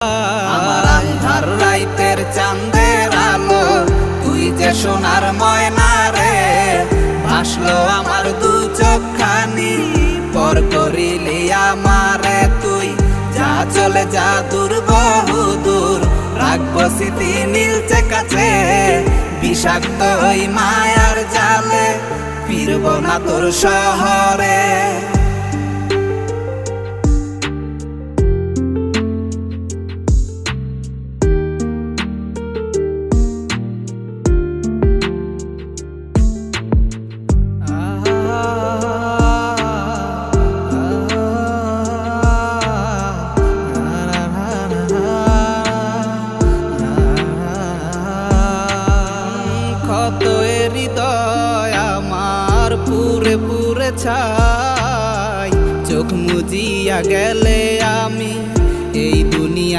আমার আন্ধার রাইতের চাঁদের আলো, তুই যে সোনার ময়না রে। ভাসলো আমার দু চোখখানি, পর করিলি আমারে তুই। যা চলে যা দূর বহু দূর, রাখবো স্মৃতি নীলচে কাছে। বিষাক্ত ওই মায়ার জালে, ফিরবো না তোর শহরে। কত হৃদয় আমার পুরে পুরে ছাই, চোখ মুজিয়া গেলে